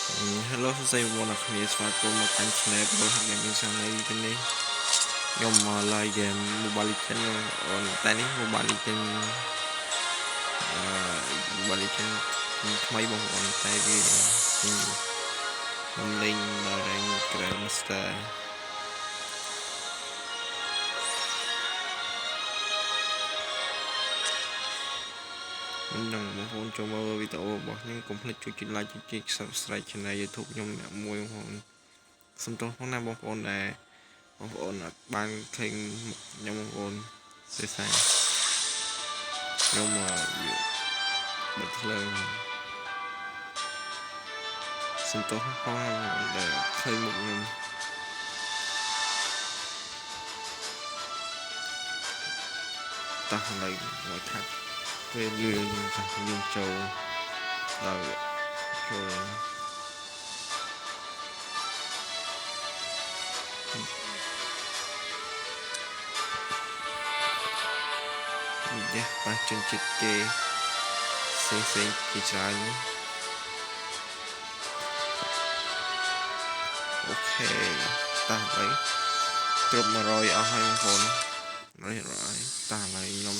Hello សួស្តីបងប្អូនអ្នកគ្នាស្វាគមន៍មកកាន់ Channel របស់ Gaming Channel នេះខ្ញុំមក live game Mobile Legends អូនតែនេះ Mobile Legends Mobile Legends ថ្មីបងប្អូនតែវាខ្ញុំលេងដល់ rank Grandmaster នឹងបងប្អូនចូលមើលវីដេអូរបស់ខ្ញុំកុំភ្លេចជួយចុច like ចុច subscribe Channel YouTube ខ្ញុំអ្នកមួយបងប្អូនសូមទោសផងណាបងប្អូនដែលបងប្អូនអត់បានឃើញខ្ញុំបងប្អូនទេសាខ្ញុំបិទភ្លើងសូមទោសផងដែលឃើញមុខខ្ញុំតោះឥឡូវមកថាពេលយើងចូលដល់ចូលនេះប៉ះជនជាតិគេផ្សេងជាច្រើនអូខេតោះហើយគ្រប់100អស់ហើយបងប្អូនហើយតោះហើយខ្ញុំ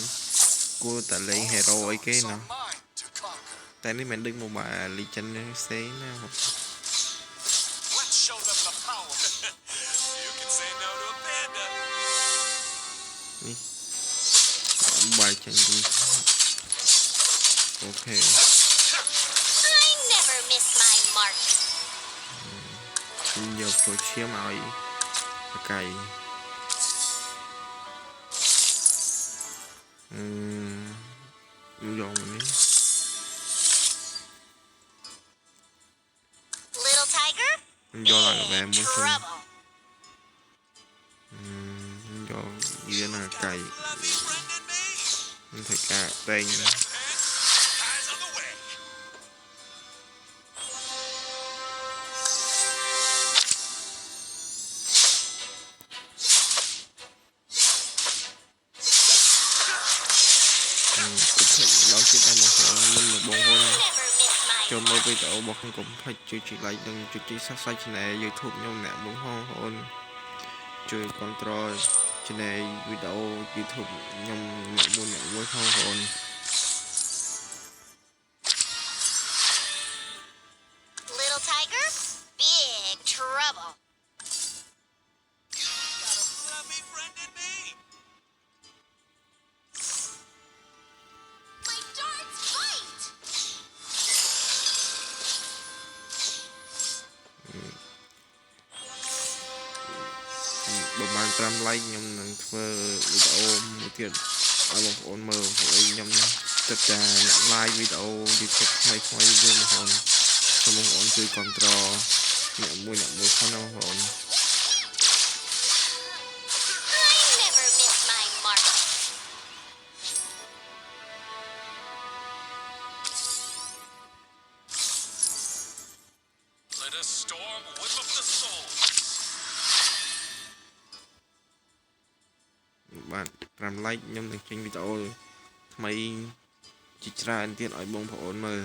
គួរតែលេង hero អីគេណាតែនេះមិនដូច Mobile Legends ផ្សេងណានេះ Mobile Legends អូខេយកចូលឈាមឲ្យបកាយយកនេះ Little tiger យកឡើងបែមុនខ្ញុំយកវាណាកៃមិនធ្វើការតែងដល់ចិត្តតែមកមិនបងប្អូនចូលមើលវីដេអូរបស់ខ្ញុំកុំភ្លេចជួយ like និងជួយ subscribe Channel YouTube ខ្ញុំអ្នកបងប្អូនជួយ control Channel វីដេអូ YouTube ខ្ញុំអ្នកមួយផងបងប្អូនLittle tiger big trouble My darts bite បើបាន5 like ខ្ញុំនឹងធ្វើវីដេអូមួយទៀតឲ្យបងប្អូនមើលព្រោះខ្ញុំទឹកតែអ្នក live វីដេអូ YouTube ថ្មីវិញបងប្អូនសូមបងប្អូនជួយគាំទ្រអ្នកមួយផងណាបងប្អូន I never miss my mark Let a storm whip up the soul បាទ5 like ខ្ញុំនឹងចេញវីដេអូថ្មីជាច្រើនទៀតឲ្យបងប្អូនមើល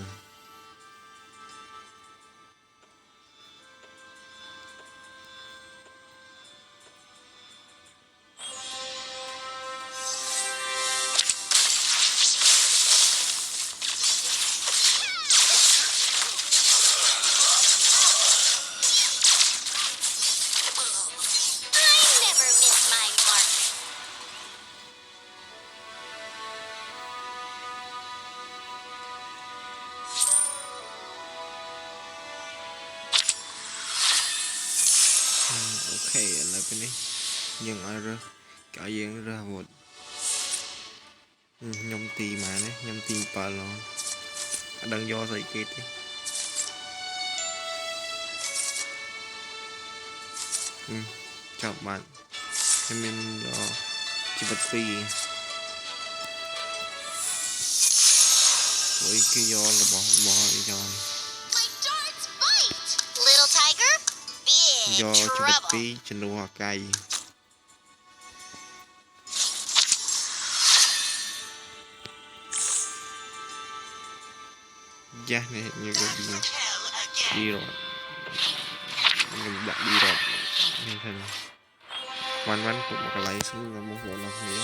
អូខេឥឡូវពេលនេះយើងឲ្យរើសឲ្យយើងរើសអាវុធខ្ញុំទីម៉ានេះខ្ញុំទី7ឡងអត់ដឹងយកស្អីគេទេចាប់បាត់ខ្ញុំមានយកជីវិត2អូយគេយករបស់ឲ្យយក My darts bite Little tiger big យកជីវិត trouble 2ជំនួសអាកៃយ៉ាស់នេះយក Hell again 2រត់ ខ្ញុំដាក់đi rồiនេះថាវ៉ាន់ពុកមកកន្លែងស្មបងប្អូនអរគ្នា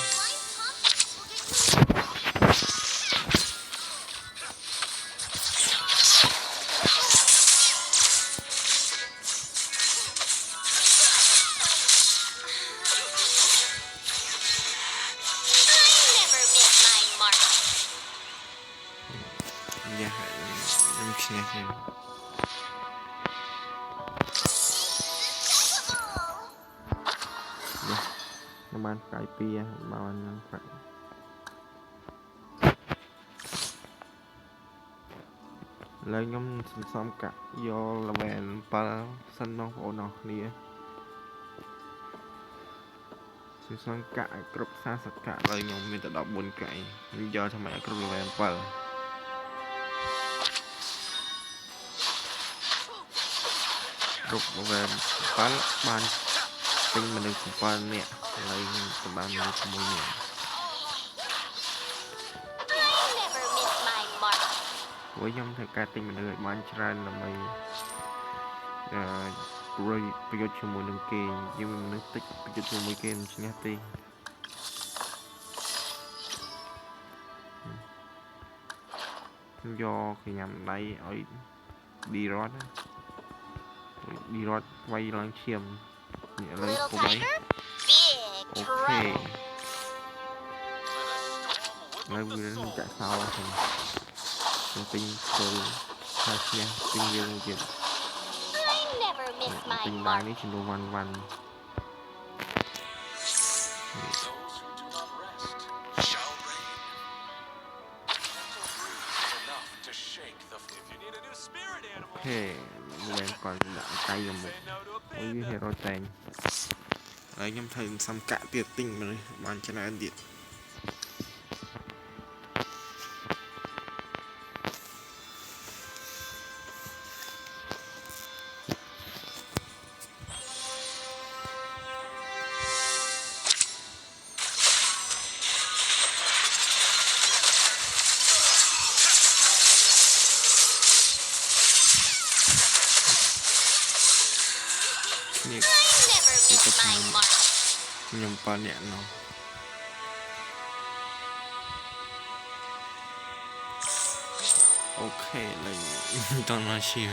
Never miss my mark. យ៉ាខ្ញុំឈ្នះខ្ញុំខ្ញុំបានផ្កាយពីបានផ្កាយឡើយខ្ញុំសន្សំកាក់យក level 7សិនបងប្អូនអរគ្នាសន្សំកាក់ឲ្យគ្រប់40កាក់ឡើយខ្ញុំមានតែ14កាក់ខ្ញុំយកថ្មីឲ្យគ្រប់ level 7គ្រប់ level 7បានទិញមនុស្ស7នាក់ឥឡូវខ្ញុំក៏បានមនុស្ស6នាក់ Never miss my mark. ព្រោះខ្ញុំធ្វើការទិញមនុស្សឲ្យបានច្រើនដើម្បីប្រយោជន៍ជាមួយនឹងគេយើងមានមនុស្សតិចប្រយោជន៍ជាមួយគេមិនឈ្នះទេខ្ញុំយកគេញ៉ាំដៃឲ្យ đi rót quayឡើងឈាមនេះឥឡូវ Little ពុកអី tiger, big អូខេ trouble. ហើយវានឹងចាក់សោខ្ញុំទិញចូលហើយឈ្នះទិញយើងទៀត I never miss ទិញ my ដៃ mark. នេះចំនួនវ៉ាន់ Those who do not rest shall reign. Enough to shake the. If you need a new spirit អូ animal, ខេលែងគាត់ដាក់កាយមុខ say no to a ហើយវា panda. ហេរ៉ូតែងហើយខ្ញុំធ្វើសំកាក់ទៀតទិញមនុស្សបានច្រើនទៀតនេះ I never miss my mark. ខ្ញុំ7នាក់នោះអូខេលេងតន់មកឈៀឥ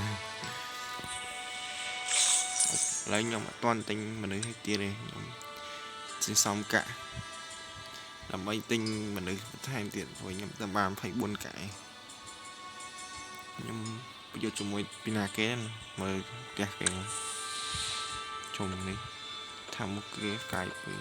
ឡូវខ្ញុំអត់ទាន់ទិញមនុស្សឲ្យទៀតទេខ្ញុំសន្សំកាក់ដើម្បីទិញមនុស្សបន្ថែមទៀតព្រោះខ្ញុំទៅបាន24កាក់ខ្ញុំប្រយុទ្ធជាមួយពីណាគេមើលផ្ទះគេជុំនេះថាមុខគេកាយពី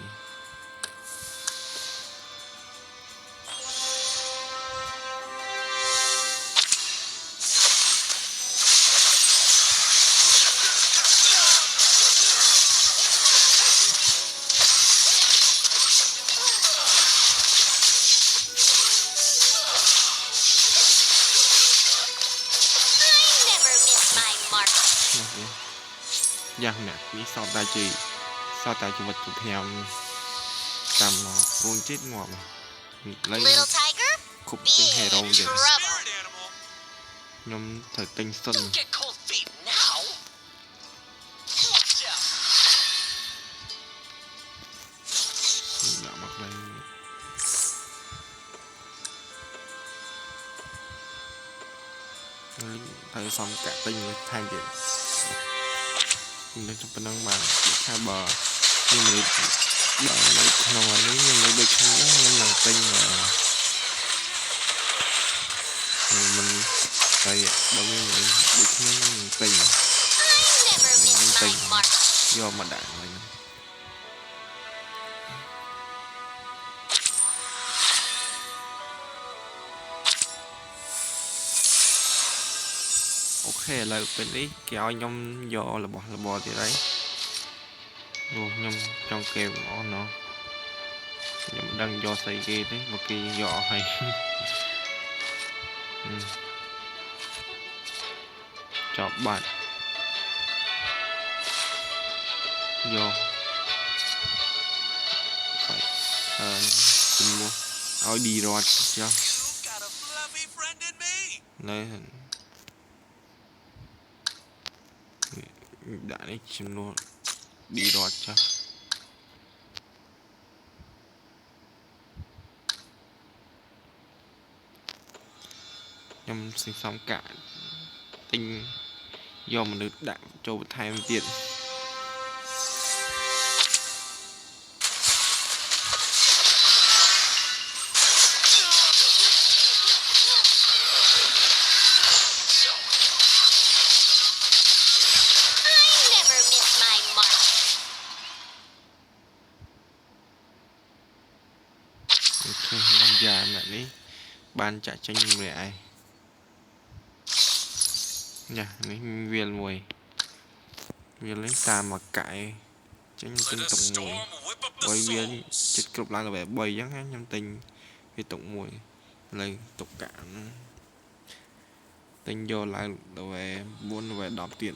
យ៉ាងណានេះសតតែជីវិតទៅខ្ញុំតាមព្រួងចិត្តងាប់ឡើយ Little tiger, គ្រប់ទិញហេរ៉ូ big ទៀត trouble. Spirit animal. ខ្ញុំត្រូវទិញសុន Don't get cold feet now. Watch out. ដាក់មកđâyត្រូវសំកាក់ទិញថែមទៀតខ្ញុំប៉ុណ្ណឹងបានថាបើខ្ញុំមនុស្សដល់នៅក្នុងហើយនេះខ្ញុំនៅដូចគ្នាខ្ញុំនឹងទិញមិនតែបើមានដូចគ្នាខ្ញុំនឹងទិញ I never miss my mark. យកមកដាក់វិញអូខេឥឡូវពេលនេះគេឲ្យខ្ញុំយករបស់របរទៀតហើយនោះខ្ញុំចង់គេអស់ណោះខ្ញុំមិនដឹងយកស្អីគេទេមកគេយកអស់ហើយចប់បាត់យកជំនួសឲ្យឌីរ៉តចុះ You got a fluffy friend in me. នៅ đã đấy chim luôn đi đọt cho nhằm sinh sống cả tinh do mà được đạn cho thay tiền I never miss my mark. ok làm già mẹ đi ban trả cho nhung lại nha mấy viên mùi viên lấy ta mà cãi tránh tinh Let a tổng mùi storm whip up the bởi viên souls. chết cực lại là vẻ bầy giống hết nhâm tinh vì tổng mùi lấy tục cảm tinh vô lại là về buôn về đọc tiền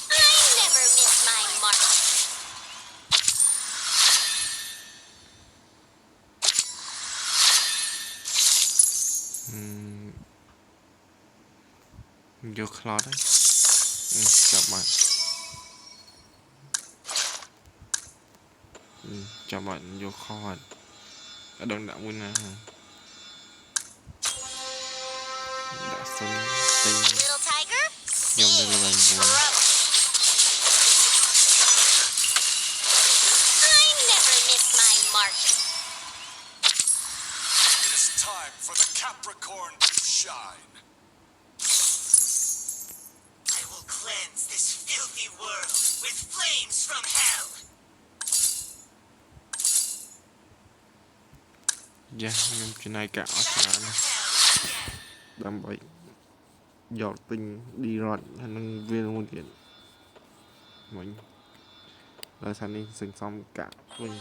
I never miss my mark. vô cloud đấy chậm bạn chậm bạn vô cloud ở đông đạo nguyên này đã xong tinh Little tiger, dòng đây là big vàng buồn trouble. I never miss my mark. It is time for the Capricorn to shine. I will cleanse this filthy world with flames from hell. dạ nhưng chuyện này cả cả này đâm bậy giọt tinh đi rọt hay năng viên môn kiện mình là sản đi sinh xong cả mình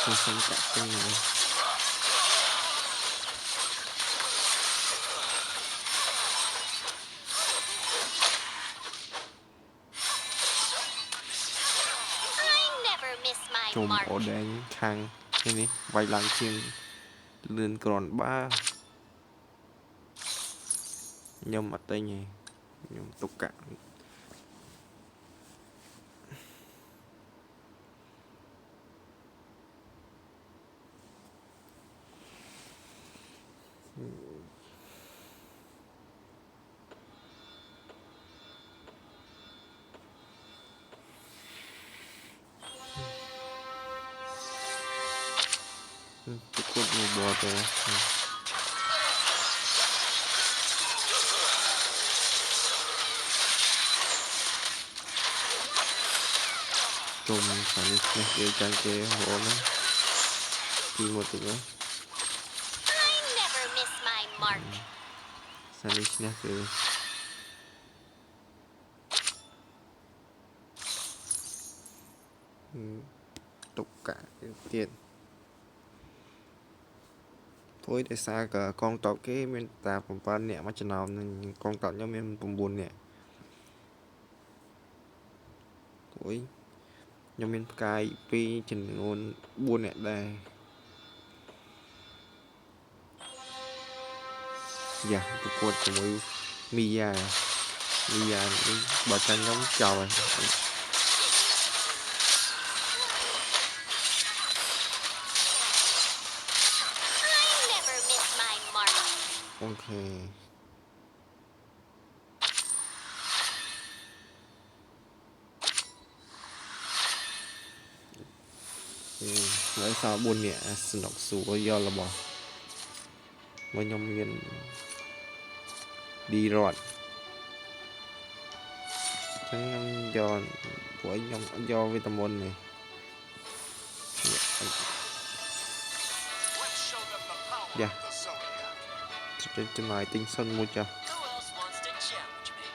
sinh xong cả tinh này I never miss my chùm mark. ổ đen khang thế này vay lăng chiên lên còn ba nhâm mặt tay nhỉ nhâm tục cả tục cốt người bò tới chùm sản đi kia trang kia hộ nó đi một tiếng nữa I never miss my mark. sản đi snack kia tục cả tiền thôi để xa cả con tọt cái men taผมปานเนี่ยมาจะนอนcon tọt nhau menผมบุญเนี่ยโอ้ยยังមានផ្កាយពីរចំនួន4នាក់ដែរយ៉ាប្រកួតជាមួយមីយ៉ានេះបើចាញ់ខ្ញុំចោលហើយ I never miss my mark. អូខេហើយសល់4នាក់สนุกសួរយករបស់មកខ្ញុំមានឌីរ៉តអញ្ចឹងខ្ញុំយកព្រោះខ្ញុំយកវីតាមីននេះ Let's show them the power Yeah. of the Zodiac. ចំណាយទិញសុនមួយចាស់ Who else wants to challenge me?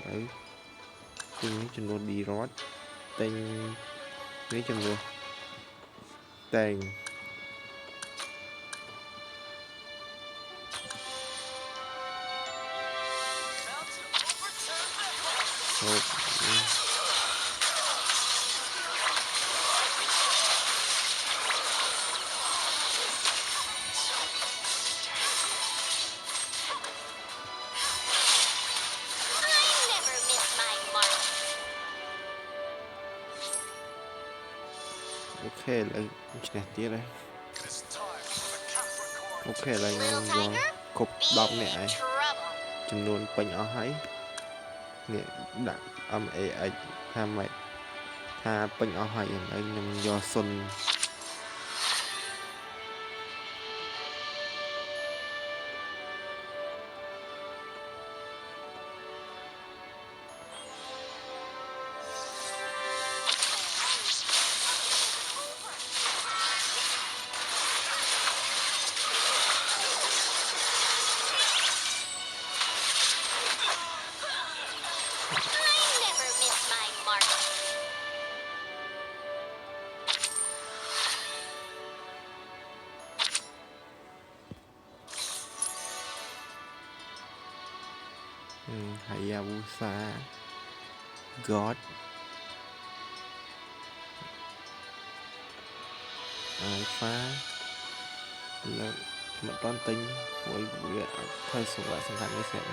đấy cùng những chân đi rót tên mấy chân luôn tên I never miss my mark. ok lại nè tía đây It's time for the Capricorn ok to là Little nhân do tiger, cục be đọc in nè trouble. ចំនួនពេញអស់ហើយនេះដាក់ MAX ថាម៉េចថាពេញអស់ហើយឥឡូវខ្ញុំយកសុន I never miss my mark. Hayabusa God Alpha លើកមិនតន់ទិញព្រោះវាធ្វើសម្រាប់សំខាន់នេះស្រាប់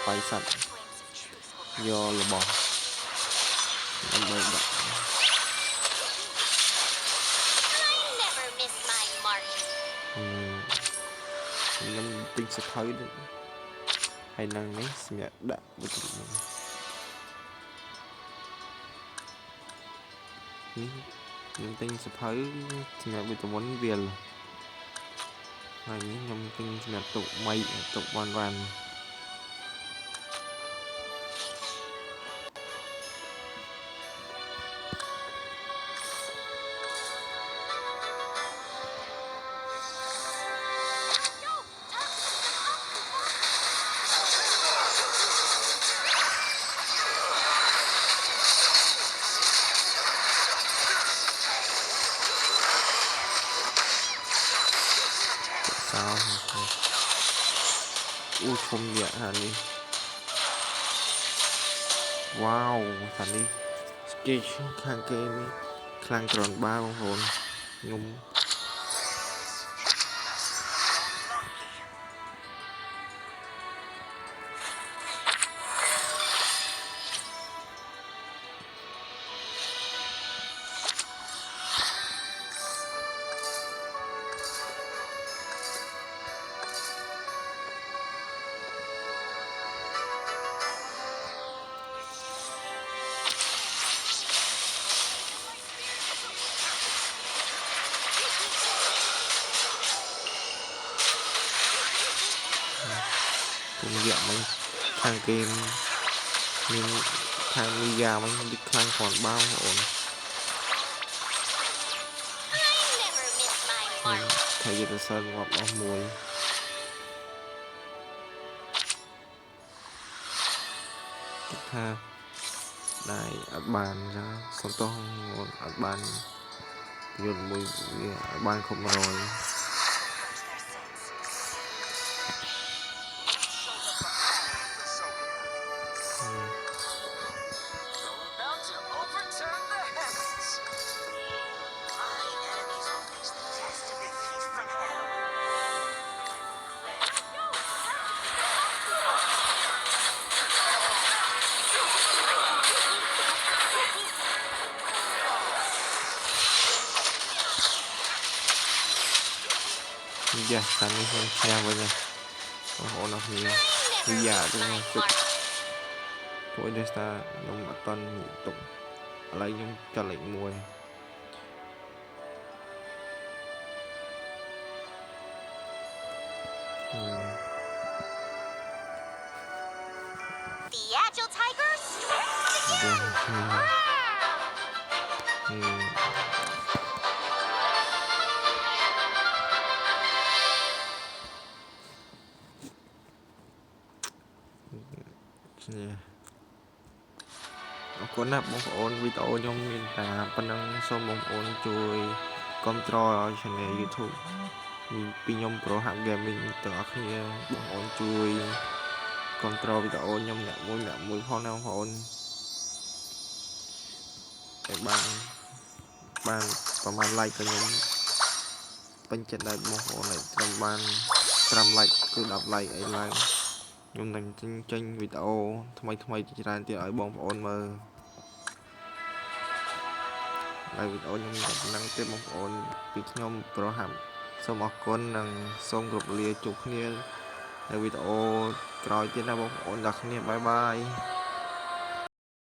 បាយសัตว์ Flames of truth will យករបស់ដើម្បីដាក់ I never miss my mark. ខ្ញុំទិញសភៅនេះហើយនឹងនេះសម្រាប់ដាក់វិទ្យុនេះខ្ញុំទិញសភៅសម្រាប់វីតាមីនវាលហើយនេះខ្ញុំទិញសម្រាប់ទុកមីទុកបាន sao ui không dạ hả đi wow thằng đi cái khang kê mi khang tròn ba con hồn nhung cùng dạ mình khang kê mình khang mi gà mình đi khang còn bao hồn I never miss my mark. thay vì sơn ngọt nó mùi ha đây ở bàn ra son to ở bàn nhuận mùi ở bàn không rồi about to overturn the heavens. My enemies will face the test of defeat from hell. dạ sang đi không xe với nha họ nó nhiều I bây never giờ miss tôi my chụp mark. mỗi đứa ta nhung ở toàn tục lấy nhung cho lệnh mùi The agile tiger strikes again. គ្នាអរគុណណាស់បងប្អូនវីដេអូខ្ញុំមានតែប៉ុណ្ណឹងសូមបងប្អូនជួយគាំទ្រឲ្យ Channel YouTube ពីខ្ញុំ Pro Hub Gaming ទាំងអស់គ្នាបងប្អូនជួយគាំទ្រវីដេអូខ្ញុំអ្នកមួយផងណាបងប្អូនតែបានប្រហែល like ក៏ខ្ញុំពេញចិត្តដែរបងប្អូនហើយត្រឹមបាន5 like គឺ10 like អីឡើងខ្ញុំនឹងចេញវីដេអូថ្មីជាច្រើនទៀតឲ្យបងប្អូនមើលហើយវីដេអូខ្ញុំតែប៉ុណ្ណឹងទេបងប្អូនពីខ្ញុំ Pro Hub សូមអរគុណនិងសូមគោរពលាជួបគ្នានៅវីដេអូក្រោយទៀតណាបងប្អូនទាំងគ្នាបាយបាយ